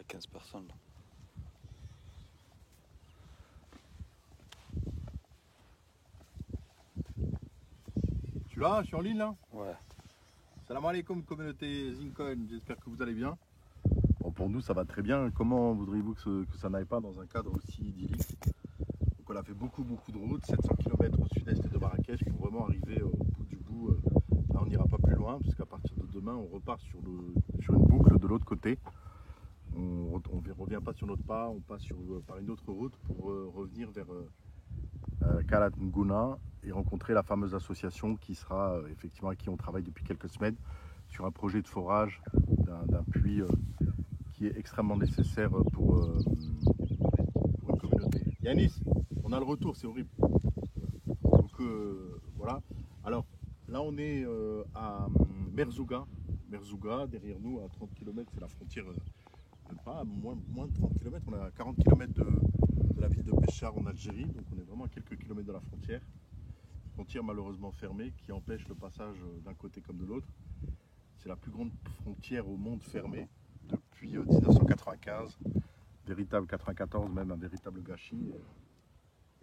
15 personnes là. Tu là, je suis en ligne là. Ouais. Salam alaikum communauté Zincoin, j'espère que vous allez bien. Bon, pour nous ça va très bien. Comment voudriez-vous que ça n'aille pas dans un cadre aussi idyllique? Donc on a fait beaucoup de routes, 700 km au sud-est de Marrakech pour vraiment arriver au bout du bout. Là on n'ira pas plus loin puisqu'à partir de demain on repart sur une boucle de l'autre côté. On ne revient pas sur notre pas, on passe par une autre route pour revenir vers Khalat Ngouna et rencontrer la fameuse association qui sera effectivement avec qui on travaille depuis quelques semaines sur un projet de forage d'un puits qui est extrêmement nécessaire pour une communauté. Yanis, on a le retour, c'est horrible. Donc voilà. Alors là on est à Merzouga. Merzouga, derrière nous à 30 km, c'est la frontière. Même pas, moins de 30 km, on est à 40 km de la ville de Béchar en Algérie, donc on est vraiment à quelques kilomètres de la frontière. Frontière malheureusement fermée qui empêche le passage d'un côté comme de l'autre. C'est la plus grande frontière au monde fermée depuis 1995, véritable 94, même un véritable gâchis.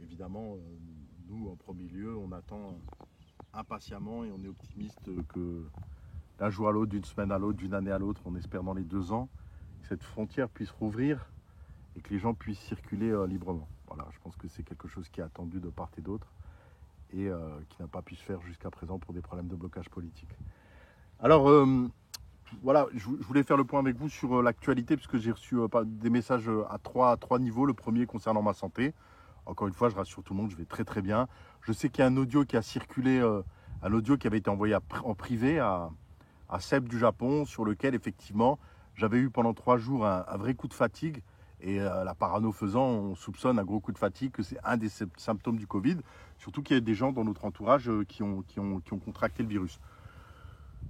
Évidemment, nous en premier lieu, on attend impatiemment et on est optimiste que d'un jour à l'autre, d'une semaine à l'autre, d'une année à l'autre, on espère dans les 2 ans, que cette frontière puisse rouvrir et que les gens puissent circuler librement. Voilà, je pense que c'est quelque chose qui est attendu de part et d'autre et qui n'a pas pu se faire jusqu'à présent pour des problèmes de blocage politique. Alors, voilà, je voulais faire le point avec vous sur l'actualité puisque j'ai reçu des messages à trois niveaux. Le premier concernant ma santé. Encore une fois, je rassure tout le monde, je vais très bien. Je sais qu'il y a un audio qui a circulé, un audio qui avait été envoyé en privé à Seb du Japon, sur lequel effectivement j'avais eu pendant 3 jours un vrai coup de fatigue. Et la parano faisant, on soupçonne un gros coup de fatigue, que c'est un des symptômes du Covid. Surtout qu'il y a des gens dans notre entourage qui ont contracté le virus.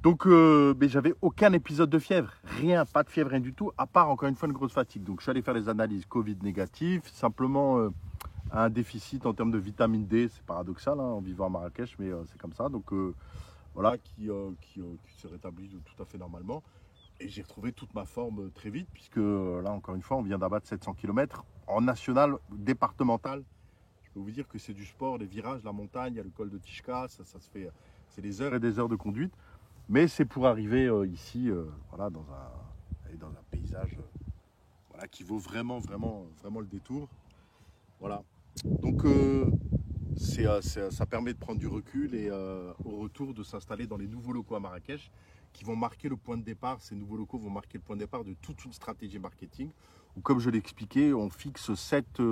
Donc mais j'avais aucun épisode de fièvre, rien, pas de fièvre, rien du tout, à part encore une fois une grosse fatigue. Donc je suis allé faire les analyses Covid négatif, simplement un déficit en termes de vitamine D, c'est paradoxal hein, en vivant à Marrakech, mais c'est comme ça. Donc voilà, qui se rétablit tout à fait normalement. Et j'ai retrouvé toute ma forme très vite, puisque là, encore une fois, on vient d'abattre 700 km en national, départemental. Je peux vous dire que c'est du sport, les virages, la montagne, il y a le col de Tishka, ça se fait, c'est des heures et des heures de conduite. Mais c'est pour arriver ici, voilà, dans un paysage voilà, qui vaut vraiment le détour. Voilà. Donc, ça permet de prendre du recul et au retour de s'installer dans les nouveaux locaux à Marrakech qui vont marquer le point de départ. Ces nouveaux locaux vont marquer le point de départ de toute une stratégie marketing où, comme je l'ai expliqué, on fixe 7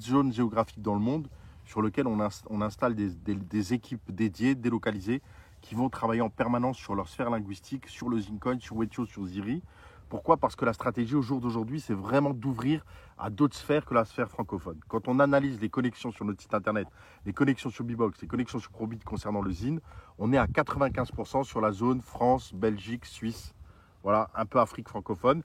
zones géographiques dans le monde sur lesquelles on installe des équipes dédiées, délocalisées, qui vont travailler en permanence sur leur sphère linguistique, sur le Zincoin, sur Wetio, sur Ziri. Pourquoi? Parce que la stratégie au jour d'aujourd'hui, c'est vraiment d'ouvrir à d'autres sphères que la sphère francophone. Quand on analyse les connexions sur notre site internet, les connexions sur Bbox, les connexions sur Probit concernant le Zine, on est à 95% sur la zone France, Belgique, Suisse, voilà, un peu Afrique francophone.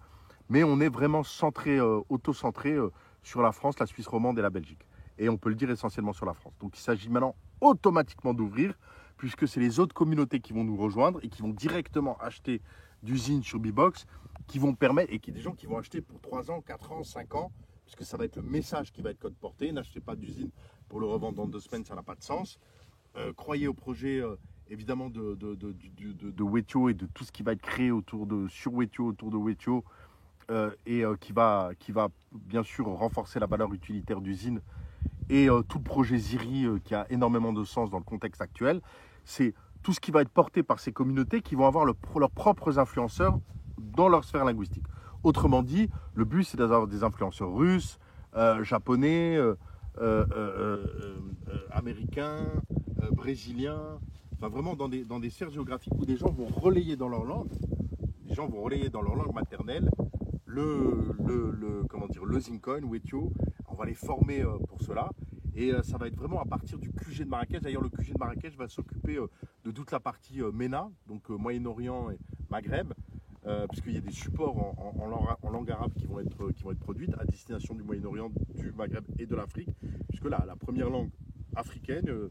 Mais on est vraiment centré, auto-centré sur la France, la Suisse romande et la Belgique. Et on peut le dire essentiellement sur la France. Donc il s'agit maintenant automatiquement d'ouvrir, puisque c'est les autres communautés qui vont nous rejoindre et qui vont directement acheter du Zine sur Bbox, qui vont permettre, et qui des gens qui vont acheter pour 3 ans, 4 ans, 5 ans, puisque ça va être le message qui va être code porté. N'achetez pas d'usine pour le revendre dans 2 semaines, ça n'a pas de sens. Croyez au projet évidemment de Wetio et de tout ce qui va être créé sur Wetio, autour de Wetio, et qui va bien sûr renforcer la valeur utilitaire d'usine et tout le projet Ziri qui a énormément de sens dans le contexte actuel. C'est tout ce qui va être porté par ces communautés qui vont avoir leurs propres influenceurs dans leur sphère linguistique. Autrement dit, le but c'est d'avoir des influenceurs russes, japonais, américains, brésiliens, enfin vraiment dans des sphères géographiques où des gens vont relayer dans leur langue, maternelle le Zincoin, Wetio. On va les former pour cela. Et ça va être vraiment à partir du QG de Marrakech. D'ailleurs, le QG de Marrakech va s'occuper de toute la partie MENA, donc Moyen-Orient et Maghreb, puisqu'il y a des supports en langue arabe qui vont être produites à destination du Moyen-Orient, du Maghreb et de l'Afrique, puisque là, la première langue africaine,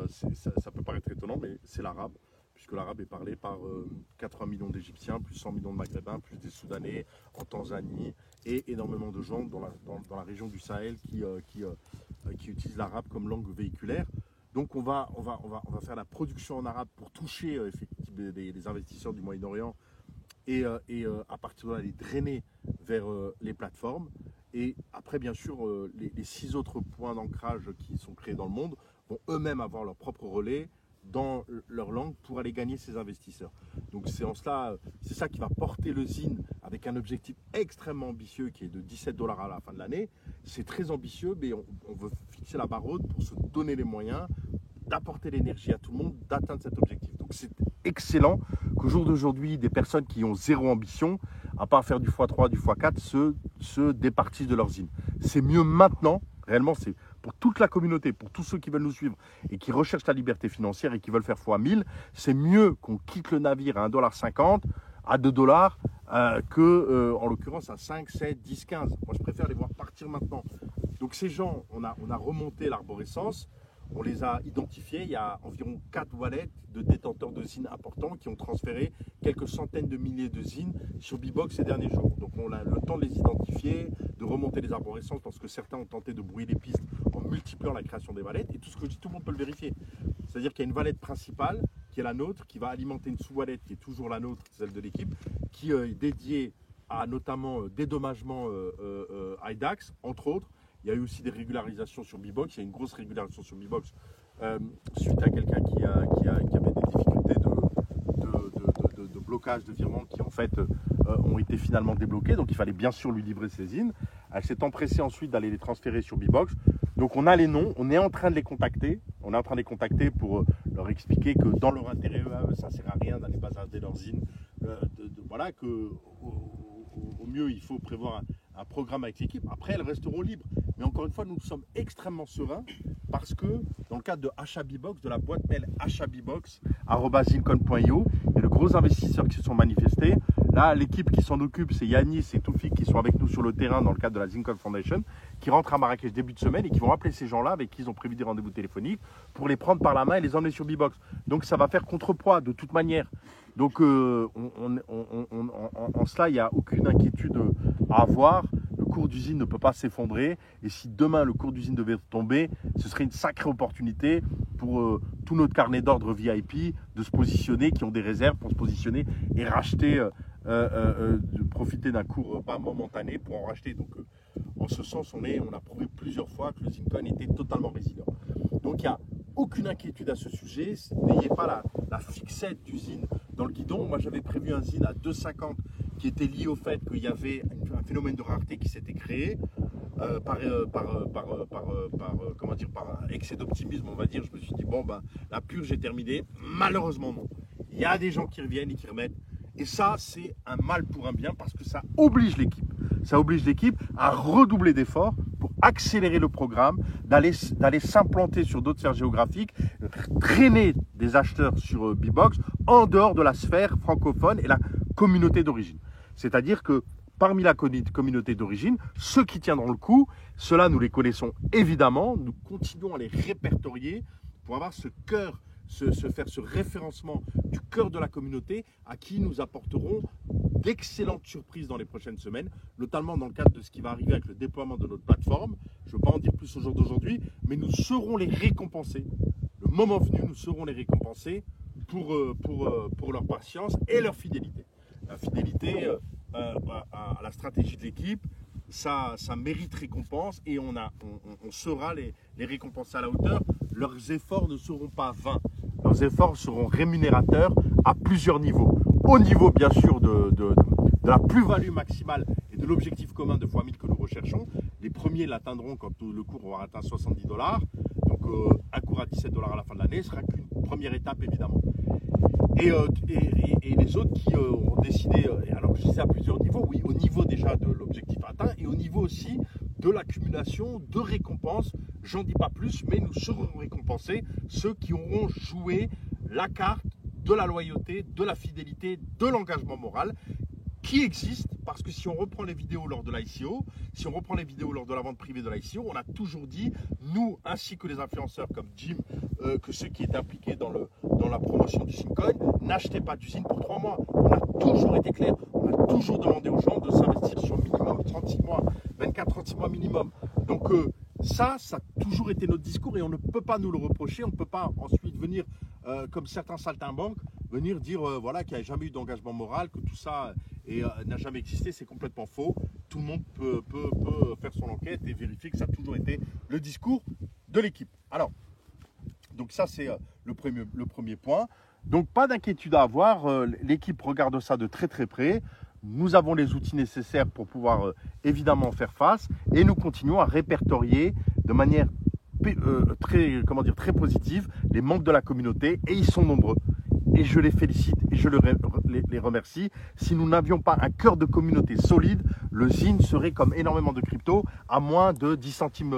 ça peut paraître étonnant, mais c'est l'arabe, puisque l'arabe est parlé par 80 millions d'Égyptiens, plus 100 millions de Maghrébins, plus des Soudanais en Tanzanie, et énormément de gens dans la région du Sahel qui utilisent l'arabe comme langue véhiculaire. Donc on va faire la production en arabe pour toucher effectivement les investisseurs du Moyen-Orient et à partir de là les drainer vers les plateformes. Et après, bien sûr, les 6 autres points d'ancrage qui sont créés dans le monde vont eux-mêmes avoir leur propre relais dans leur langue pour aller gagner ces investisseurs. Donc c'est en cela, c'est ça qui va porter le ZIN avec un objectif extrêmement ambitieux qui est de $17 à la fin de l'année. C'est très ambitieux, mais on veut fixer la barre haute pour se donner les moyens d'apporter l'énergie à tout le monde, d'atteindre cet objectif. Donc c'est excellent qu'au jour d'aujourd'hui, des personnes qui ont zéro ambition, à part faire du x3, du x4, se départissent de leur ZIN. C'est mieux maintenant, réellement, c'est pour toute la communauté, pour tous ceux qui veulent nous suivre et qui recherchent la liberté financière et qui veulent faire x1000, c'est mieux qu'on quitte le navire à $1,50, à $2, en l'occurrence à 5, 7, 10, 15. Moi, je préfère les voir partir maintenant. Donc ces gens, on a remonté l'arborescence. On les a identifiés, il y a environ 4 wallets de détenteurs de ZIN importants qui ont transféré quelques centaines de milliers de ZIN sur Bbox ces derniers jours. Donc on a le temps de les identifier, de remonter les arborescences parce que certains ont tenté de brouiller les pistes en multipliant la création des valets. Et tout ce que je dis, tout le monde peut le vérifier. C'est-à-dire qu'il y a une valette principale qui est la nôtre, qui va alimenter une sous-wallette qui est toujours la nôtre, celle de l'équipe, qui est dédiée à notamment dédommagement IDAX, entre autres. Il y a eu aussi des régularisations sur Bbox. Il y a une grosse régularisation sur Bbox suite à quelqu'un qui avait des difficultés de blocage de virements qui en fait ont été finalement débloqués. Donc il fallait bien sûr lui livrer ses ZIN. Elle s'est empressée ensuite d'aller les transférer sur Bbox. Donc on a les noms, on est en train de les contacter. On est en train de les contacter pour leur expliquer que dans leur intérêt, ça ne sert à rien d'aller bazarder leurs ZIN. Voilà, que au mieux il faut prévoir un programme avec l'équipe. Après, elles resteront libres. Mais encore une fois, nous sommes extrêmement sereins parce que dans le cadre de achat Bbox, de la boîte mail achatbbox@zincon.io, il y a de gros investisseurs qui se sont manifestés. Là, l'équipe qui s'en occupe, c'est Yanis et Toufik qui sont avec nous sur le terrain dans le cadre de la Zincon Foundation, qui rentrent à Marrakech début de semaine et qui vont appeler ces gens-là avec qui ils ont prévu des rendez-vous téléphoniques pour les prendre par la main et les emmener sur Bbox. Donc ça va faire contrepoids de toute manière. Donc en cela, il n'y a aucune inquiétude à avoir. Le cours d'usine ne peut pas s'effondrer. Et si demain le cours d'usine devait tomber, ce serait une sacrée opportunité pour tout notre carnet d'ordre VIP de se positionner, qui ont des réserves pour se positionner et racheter, de profiter d'un cours pas momentané pour en racheter. Donc en ce sens, on a prouvé plusieurs fois que le Zincon était totalement résilient. Donc il n'y a aucune inquiétude à ce sujet. N'ayez pas la fixette du ZIN dans le guidon. Moi, j'avais prévu un ZIN à 2,50 qui était lié au fait qu'il y avait un phénomène de rareté qui s'était créé par excès d'optimisme, on va dire. Je me suis dit, bon, la purge est terminée. Malheureusement, non. Il y a des gens qui reviennent et qui remettent. Et ça, c'est un mal pour un bien parce que ça oblige l'équipe. Ça oblige l'équipe à redoubler d'efforts pour accélérer le programme, d'aller s'implanter sur d'autres sphères géographiques, traîner des acheteurs sur Bbox en dehors de la sphère francophone et la communauté d'origine. C'est-à-dire que parmi la communauté d'origine, ceux qui tiendront le coup, ceux-là, nous les connaissons évidemment, nous continuons à les répertorier pour avoir ce cœur, faire ce référencement du cœur de la communauté à qui nous apporterons d'excellentes surprises dans les prochaines semaines, notamment dans le cadre de ce qui va arriver avec le déploiement de notre plateforme. Je ne veux pas en dire plus au jour d'aujourd'hui, mais nous saurons les récompenser. Le moment venu, nous saurons les récompenser pour leur patience et leur fidélité. La fidélité à la stratégie de l'équipe, ça mérite récompense et on saura les récompenser à la hauteur. Leurs efforts ne seront pas vains. Leurs efforts seront rémunérateurs à plusieurs niveaux. Au niveau, bien sûr, de la plus-value maximale et de l'objectif commun de x1000 que nous recherchons. Les premiers l'atteindront quand le cours aura atteint $70. Donc, un cours à $17 à la fin de l'année sera qu'une première étape, évidemment. Et les autres qui ont décidé, alors je disais à plusieurs niveaux, oui, au niveau déjà de l'objectif atteint et au niveau aussi de l'accumulation de récompenses. J'en dis pas plus, mais nous serons récompensés ceux qui auront joué la carte de la loyauté, de la fidélité, de l'engagement moral, qui existent, parce que si on reprend les vidéos lors de l'ICO, si on reprend les vidéos lors de la vente privée de l'ICO, on a toujours dit, nous ainsi que les influenceurs comme Jim, que ceux qui étaient impliqués dans la promotion du Simcoin, n'achetez pas d'usine pour 3 mois. On a toujours été clair, on a toujours demandé aux gens de s'investir sur minimum 36 mois, 24-36 mois minimum. Donc ça a toujours été notre discours et on ne peut pas nous le reprocher, on ne peut pas ensuite venir, comme certains saltimbanques, venir dire voilà, qu'il n'y a jamais eu d'engagement moral, que tout ça n'a jamais existé, c'est complètement faux. Tout le monde peut faire son enquête et vérifier que ça a toujours été le discours de l'équipe. Alors, donc ça c'est le premier point. Donc pas d'inquiétude à avoir, l'équipe regarde ça de très très près. Nous avons les outils nécessaires pour pouvoir évidemment faire face et nous continuons à répertorier de manière très positive les membres de la communauté et ils sont nombreux. Et je les félicite et je les remercie. Si nous n'avions pas un cœur de communauté solide, le ZIN serait comme énormément de crypto à moins de 10 centimes,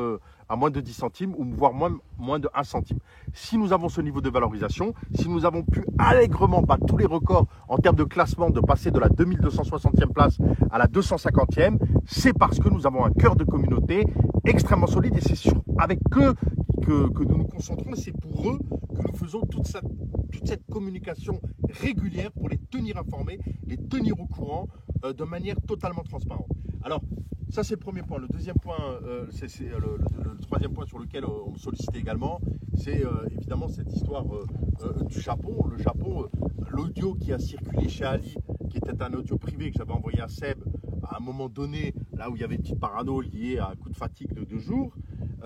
ou voire moins de 1 centime. Si nous avons ce niveau de valorisation, si nous avons pu allègrement battre tous les records en termes de classement, de passer de la 2260e place à la 250e, c'est parce que nous avons un cœur de communauté extrêmement solide et c'est avec eux que nous nous concentrons et c'est pour eux que nous faisons toute cette communication régulière pour les tenir informés, les tenir au courant de manière totalement transparente. Alors, ça c'est le premier point. Le deuxième point, c'est le troisième point sur lequel on me sollicitait également, c'est évidemment cette histoire du Japon. Le Japon, l'audio qui a circulé chez Ali, qui était un audio privé que j'avais envoyé à Seb à un moment donné, là où il y avait une petite parano liée à un coup de fatigue de 2 jours,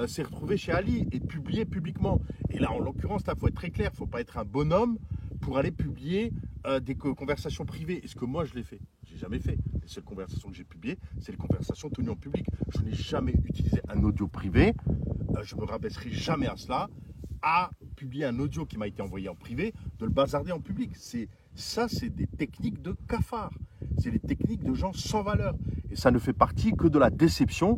s'est retrouvé chez Ali et publié publiquement. Et là, en l'occurrence, il faut être très clair, il ne faut pas être un bonhomme pour aller publier des conversations privées. Est-ce que moi, je l'ai fait? J'ai jamais fait. Les seules conversations que j'ai publiées, c'est les conversations tenues en public. Je n'ai jamais utilisé un audio privé. Je ne me rabaisserai jamais à cela, à publier un audio qui m'a été envoyé en privé, de le bazarder en public. Ça, c'est des techniques de cafards. C'est les techniques de gens sans valeur. Et ça ne fait partie que de la déception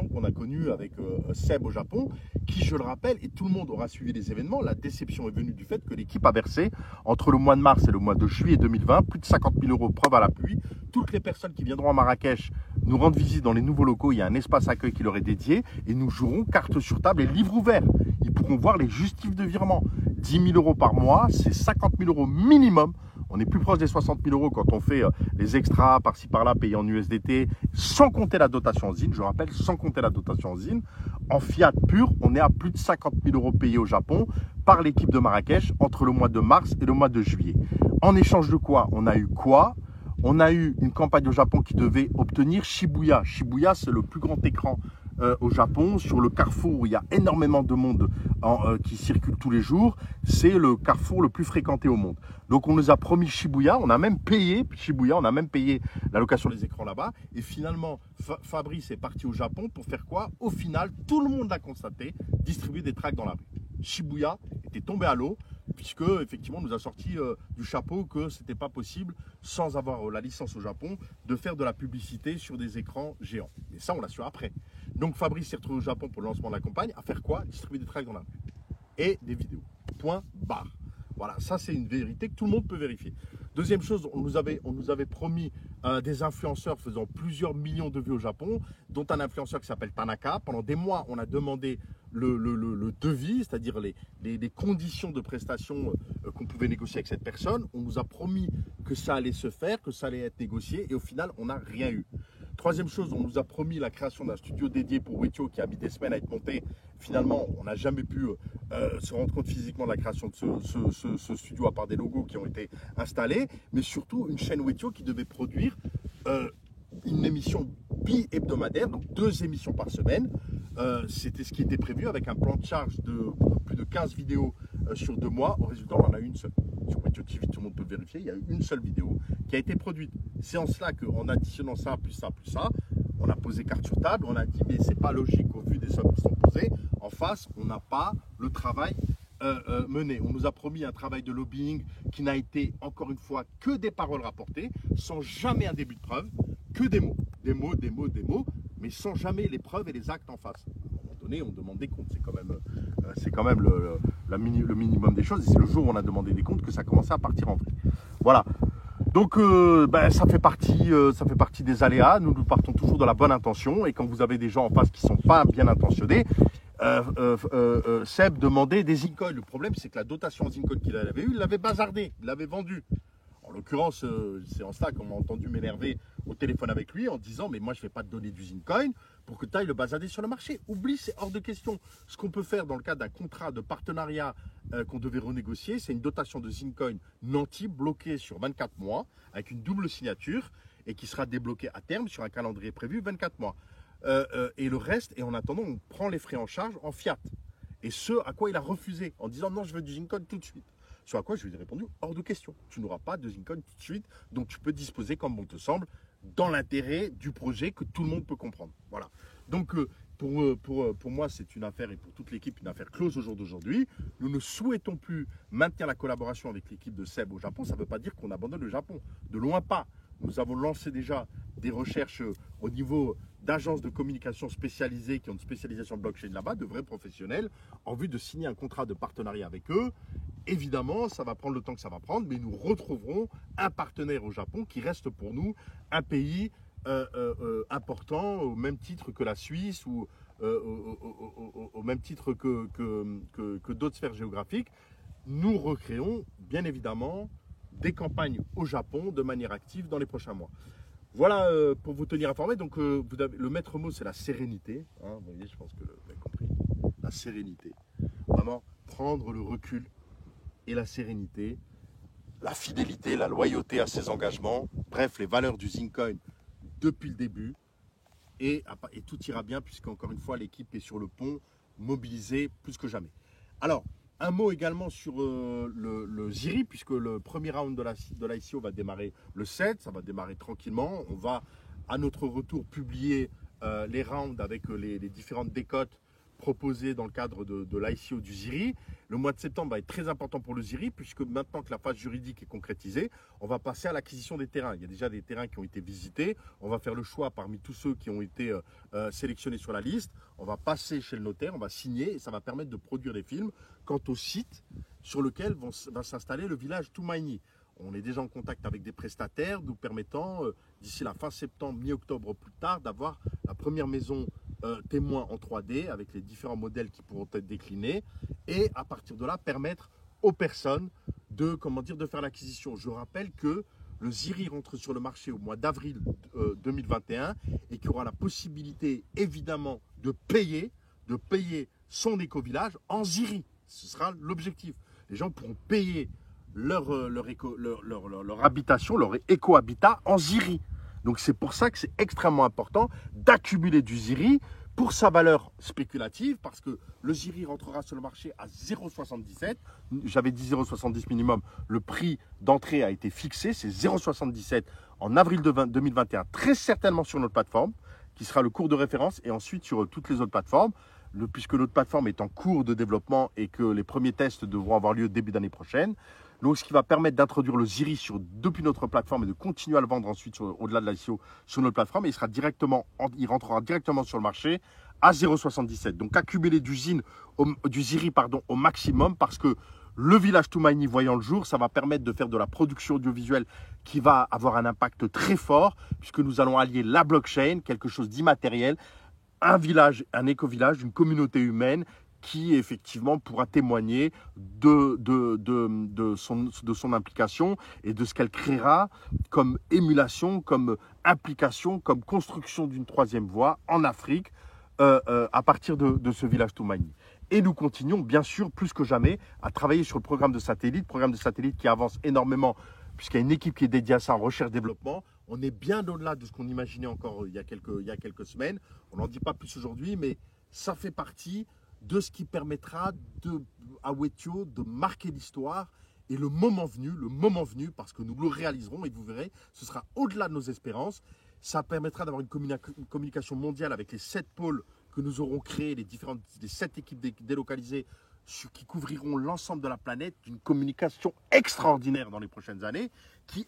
qu'on a connue avec Seb au Japon, qui, je le rappelle, et tout le monde aura suivi les événements, la déception est venue du fait que l'équipe a versé, entre le mois de mars et le mois de juillet 2020, plus de 50 000 euros, preuve à l'appui. Toutes les personnes qui viendront à Marrakech nous rendre visite dans les nouveaux locaux, il y a un espace accueil qui leur est dédié, et nous jouerons carte sur table et livre ouvert. Ils pourront voir les justifs de virement. 10 000 euros par mois, c'est 50 000 euros minimum. On est plus proche des 60 000 euros quand on fait les extras par-ci par-là payés en USDT, sans compter la dotation en ZIN. Je rappelle, sans compter la dotation en ZIN. En fiat pur, on est à plus de 50 000 euros payés au Japon par l'équipe de Marrakech entre le mois de mars et le mois de juillet. En échange de quoi? On a eu quoi? On a eu une campagne au Japon qui devait obtenir Shibuya. Shibuya, c'est le plus grand écran au Japon, sur le carrefour où il y a énormément de monde qui circule tous les jours. C'est le carrefour le plus fréquenté au monde. Donc on nous a promis Shibuya, on a même payé Shibuya, on a même payé la location des écrans là-bas. Et finalement, Fabrice est parti au Japon pour faire quoi? Au final, tout le monde l'a constaté, distribuer des tracts dans la rue. Shibuya était tombé à l'eau, puisque effectivement on nous a sorti du chapeau que ce n'était pas possible, sans avoir la licence au Japon, de faire de la publicité sur des écrans géants. Et ça, on l'a su après. Donc Fabrice s'est retrouvé au Japon pour le lancement de la campagne, à faire quoi? Distribuer des tracts dans la rue. Et des vidéos. Point barre. Voilà, ça c'est une vérité que tout le monde peut vérifier. Deuxième chose, on nous avait promis des influenceurs faisant plusieurs millions de vues au Japon, dont un influenceur qui s'appelle Tanaka. Pendant des mois, on a demandé le devis, c'est-à-dire les conditions de prestation qu'on pouvait négocier avec cette personne. On nous a promis que ça allait se faire, que ça allait être négocié, et au final, on n'a rien eu. Troisième chose, on nous a promis la création d'un studio dédié pour Wetio qui a mis des semaines à être monté. Finalement, on n'a jamais pu se rendre compte physiquement de la création de ce studio, à part des logos qui ont été installés, mais surtout une chaîne Wetio qui devait produire une émission bi-hebdomadaire, donc 2 émissions par semaine. C'était ce qui était prévu avec un plan de charge de plus de 15 vidéos sur 2 mois. Au résultat, on en a une seule. Sur Wetio TV, tout le monde peut vérifier, il y a eu une seule vidéo qui a été produite. C'est en cela qu'en additionnant ça, plus ça, plus ça, on a posé carte sur table, on a dit mais c'est pas logique au vu des sommes qui sont posées. En face, on n'a pas le travail mené. On nous a promis un travail de lobbying qui n'a été, encore une fois, que des paroles rapportées, sans jamais un début de preuve, que des mots. Des mots, mais sans jamais les preuves et les actes en face. À un moment donné, on demande des comptes. C'est quand même le minimum des choses. Et c'est le jour où on a demandé des comptes que ça commençait à partir en vrille. Voilà. Donc ça fait partie des aléas. Nous partons toujours de la bonne intention. Et quand vous avez des gens en face qui ne sont pas bien intentionnés, Seb demandait des Zincoin. Le problème, c'est que la dotation en Zincoin qu'il avait eue, il l'avait bazardée, il l'avait vendue. En l'occurrence, c'est en cela qu'on m'a entendu m'énerver au téléphone avec lui en disant mais moi je ne vais pas te donner du Zincoin pour que tu ailles le bazarder sur le marché. Oublie, c'est hors de question. Ce qu'on peut faire dans le cadre d'un contrat de partenariat qu'on devait renégocier, c'est une dotation de Zincoin nanti bloquée sur 24 mois avec une double signature et qui sera débloquée à terme sur un calendrier prévu 24 mois. Et le reste, et en attendant, on prend les frais en charge en fiat. Et ce à quoi il a refusé en disant non, je veux du Zincoin tout de suite. Sur à quoi je lui ai répondu hors de question. Tu n'auras pas de Zincoin tout de suite, donc tu peux disposer comme bon te semble, dans l'intérêt du projet que tout le monde peut comprendre. Voilà. Donc pour moi, c'est une affaire, et pour toute l'équipe, une affaire close au jour d'aujourd'hui. Nous ne souhaitons plus maintenir la collaboration avec l'équipe de Seb au Japon. Ça ne veut pas dire qu'on abandonne le Japon. De loin pas. Nous avons lancé déjà des recherches au niveau d'agences de communication spécialisées qui ont une spécialisation blockchain là-bas, de vrais professionnels, en vue de signer un contrat de partenariat avec eux. Évidemment, ça va prendre le temps que ça va prendre, mais nous retrouverons un partenaire au Japon qui reste pour nous un pays important, au même titre que la Suisse ou au même titre que d'autres sphères géographiques. Nous recréons bien évidemment des campagnes au Japon de manière active dans les prochains mois. Voilà pour vous tenir informé. Donc le maître mot, c'est la sérénité. Hein, vous voyez, je pense que vous avez compris. La sérénité. Vraiment prendre le recul et la sérénité, la fidélité, la loyauté à ses engagements. Bref, les valeurs du Zincoin depuis le début. Et tout ira bien puisqu'encore une fois, l'équipe est sur le pont, mobilisée plus que jamais. Alors, un mot également sur le Ziri, puisque le premier round de l'ICO va démarrer le 7, ça va démarrer tranquillement. On va, à notre retour, publier les rounds avec les différentes décotes proposées dans le cadre de l'ICO du Ziri. Le mois de septembre va être très important pour le Ziri, puisque maintenant que la phase juridique est concrétisée, on va passer à l'acquisition des terrains. Il y a déjà des terrains qui ont été visités. On va faire le choix parmi tous ceux qui ont été sélectionnés sur la liste. On va passer chez le notaire, on va signer, et ça va permettre de produire des films quant au site sur lequel va s'installer le village Toumaïni. On est déjà en contact avec des prestataires nous permettant, d'ici la fin septembre, mi-octobre au plus tard, d'avoir la première maison témoin en 3D avec les différents modèles qui pourront être déclinés et à partir de là permettre aux personnes de faire l'acquisition. Je rappelle que le Ziri rentre sur le marché au mois d'avril 2021 et qu'il y aura la possibilité évidemment de payer son éco-village en Ziri. Ce sera l'objectif. Les gens pourront payer leur habitation, leur éco-habitat en Ziri. Donc c'est pour ça que c'est extrêmement important d'accumuler du Ziri pour sa valeur spéculative, parce que le Ziri rentrera sur le marché à 0,77. J'avais dit 0,70 minimum. Le prix d'entrée a été fixé, c'est 0,77 en avril 2021, très certainement sur notre plateforme, qui sera le cours de référence, et ensuite sur toutes les autres plateformes, puisque notre plateforme est en cours de développement et que les premiers tests devront avoir lieu début d'année prochaine. Donc, ce qui va permettre d'introduire le Ziri depuis notre plateforme et de continuer à le vendre ensuite au-delà de l'ICO sur notre plateforme. Et il rentrera directement sur le marché à 0,77. Donc, accumuler du Ziri au maximum, parce que le village Toumaïni voyant le jour, ça va permettre de faire de la production audiovisuelle qui va avoir un impact très fort, puisque nous allons allier la blockchain, quelque chose d'immatériel, un village, un éco-village, une communauté humaine qui effectivement pourra témoigner de son implication et de ce qu'elle créera comme émulation, comme implication, comme construction d'une troisième voie en Afrique à partir de ce village Toumaïni. Et nous continuons bien sûr plus que jamais à travailler sur le programme de satellite qui avance énormément puisqu'il y a une équipe qui est dédiée à ça en recherche-développement. On est bien au-delà de ce qu'on imaginait encore il y a quelques semaines. On n'en dit pas plus aujourd'hui, mais ça fait partie de ce qui permettra à Wetio de marquer l'histoire et le moment venu, parce que nous le réaliserons et vous verrez, ce sera au-delà de nos espérances. Ça permettra d'avoir une communication mondiale avec les 7 pôles que nous aurons créés, les 7 équipes délocalisées qui couvriront l'ensemble de la planète, d'une communication extraordinaire dans les prochaines années, qui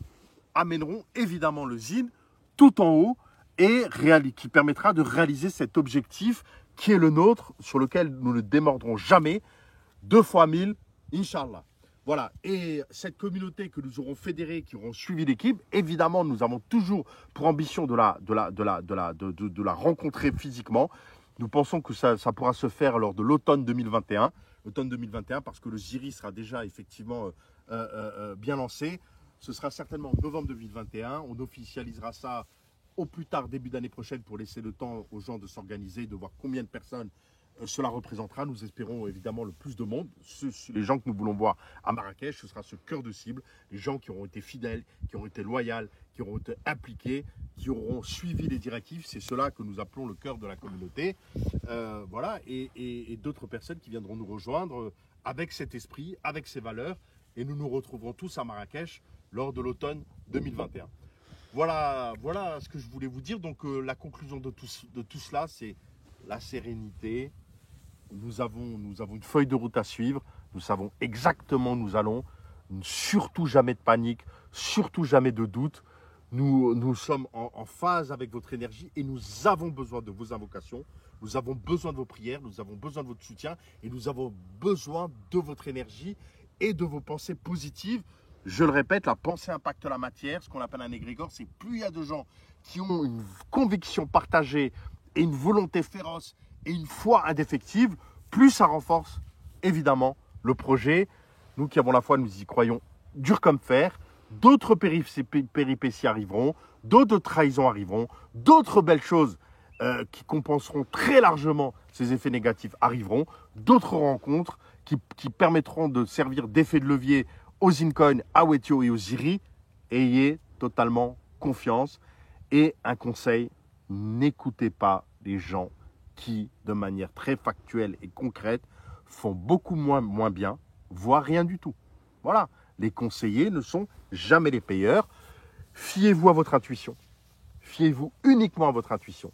amèneront évidemment le ZIN tout en haut et qui permettra de réaliser cet objectif qui est le nôtre, sur lequel nous ne démordrons jamais, 2 fois 1000, Inch'Allah. Voilà, et cette communauté que nous aurons fédérée, qui auront suivi l'équipe, évidemment, nous avons toujours pour ambition de la rencontrer physiquement. Nous pensons que ça pourra se faire lors de l'automne 2021. L'automne 2021, parce que le Ziri sera déjà effectivement bien lancé. Ce sera certainement en novembre 2021. On officialisera ça au plus tard début d'année prochaine pour laisser le temps aux gens de s'organiser, de voir combien de personnes cela représentera. Nous espérons évidemment le plus de monde. Les gens que nous voulons voir à Marrakech, ce sera ce cœur de cible. Les gens qui auront été fidèles, qui auront été loyaux, qui auront été impliqués, qui auront suivi les directives. C'est cela que nous appelons le cœur de la communauté. Voilà, et d'autres personnes qui viendront nous rejoindre avec cet esprit, avec ces valeurs. Et nous nous retrouverons tous à Marrakech lors de l'automne 2021. Voilà ce que je voulais vous dire. Donc la conclusion de tout cela, c'est la sérénité. Nous avons une feuille de route à suivre. Nous savons exactement où nous allons. Surtout jamais de panique, surtout jamais de doute. Nous sommes en phase avec votre énergie et nous avons besoin de vos invocations. Nous avons besoin de vos prières, nous avons besoin de votre soutien et nous avons besoin de votre énergie et de vos pensées positives. Je le répète, la pensée impacte la matière. Ce qu'on appelle un égrégore, c'est plus il y a de gens qui ont une conviction partagée et une volonté féroce et une foi indéfectible, plus ça renforce évidemment le projet. Nous qui avons la foi, nous y croyons dur comme fer. D'autres péripéties arriveront, d'autres trahisons arriveront, d'autres belles choses qui compenseront très largement ces effets négatifs arriveront, d'autres rencontres qui permettront de servir d'effet de levier aux Zincoin, à Wetio et aux Ziri. Ayez totalement confiance. Et un conseil, n'écoutez pas les gens qui, de manière très factuelle et concrète, font beaucoup moins bien, voire rien du tout. Voilà, les conseillers ne sont jamais les payeurs. Fiez-vous à votre intuition. Fiez-vous uniquement à votre intuition.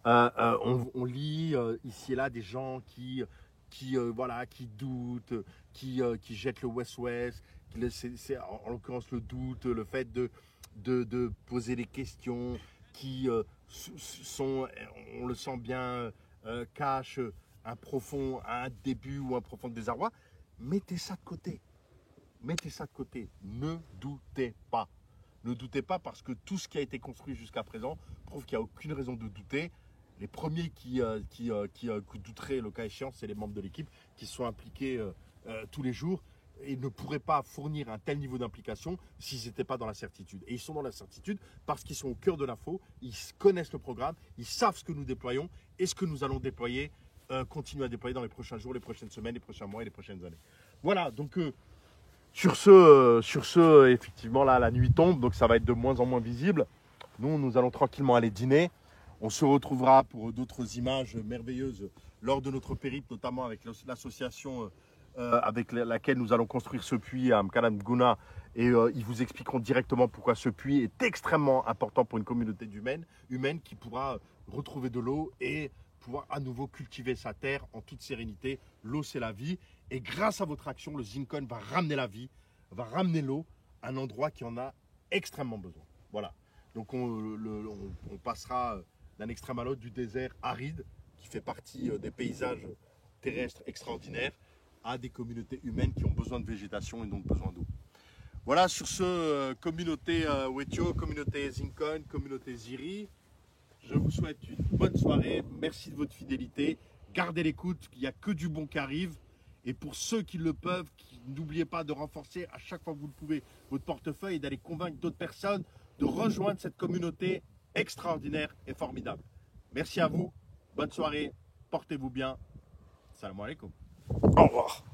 On lit ici et là des gens qui doutent, qui jettent le West-West, c'est en l'occurrence le doute, le fait de poser des questions qui sont, on le sent bien, cachent un début ou un profond désarroi. Mettez ça de côté. Mettez ça de côté. Ne doutez pas. Ne doutez pas parce que tout ce qui a été construit jusqu'à présent prouve qu'il n'y a aucune raison de douter. Les premiers qui douteraient, le cas échéant, c'est les membres de l'équipe qui sont impliqués tous les jours et ne pourraient pas fournir un tel niveau d'implication s'ils n'étaient pas dans la certitude. Et ils sont dans la certitude parce qu'ils sont au cœur de l'info, ils connaissent le programme, ils savent ce que nous déployons et ce que nous allons déployer, continuer à déployer dans les prochains jours, les prochaines semaines, les prochains mois et les prochaines années. Voilà, donc sur ce, effectivement, là, la nuit tombe, donc ça va être de moins en moins visible. Nous allons tranquillement aller dîner. On se retrouvera pour d'autres images merveilleuses lors de notre périple, notamment avec l'association avec laquelle nous allons construire ce puits à Mkalam Gouna. Et ils vous expliqueront directement pourquoi ce puits est extrêmement important pour une communauté humaine qui pourra retrouver de l'eau et pouvoir à nouveau cultiver sa terre en toute sérénité. L'eau, c'est la vie. Et grâce à votre action, le Zincoin va ramener la vie, va ramener l'eau à un endroit qui en a extrêmement besoin. Voilà. Donc on passera d'un extrême à l'autre du désert aride, qui fait partie des paysages terrestres extraordinaires, à des communautés humaines qui ont besoin de végétation et donc besoin d'eau. Voilà, sur ce, communauté Wetio, communauté Zincoin, communauté Ziri, je vous souhaite une bonne soirée. Merci de votre fidélité. Gardez l'écoute, il n'y a que du bon qui arrive. Et pour ceux qui le peuvent, n'oubliez pas de renforcer à chaque fois que vous le pouvez votre portefeuille et d'aller convaincre d'autres personnes de rejoindre cette communauté extraordinaire et formidable. Merci à vous, bonne soirée, portez-vous bien. Salam alaikum. Au revoir.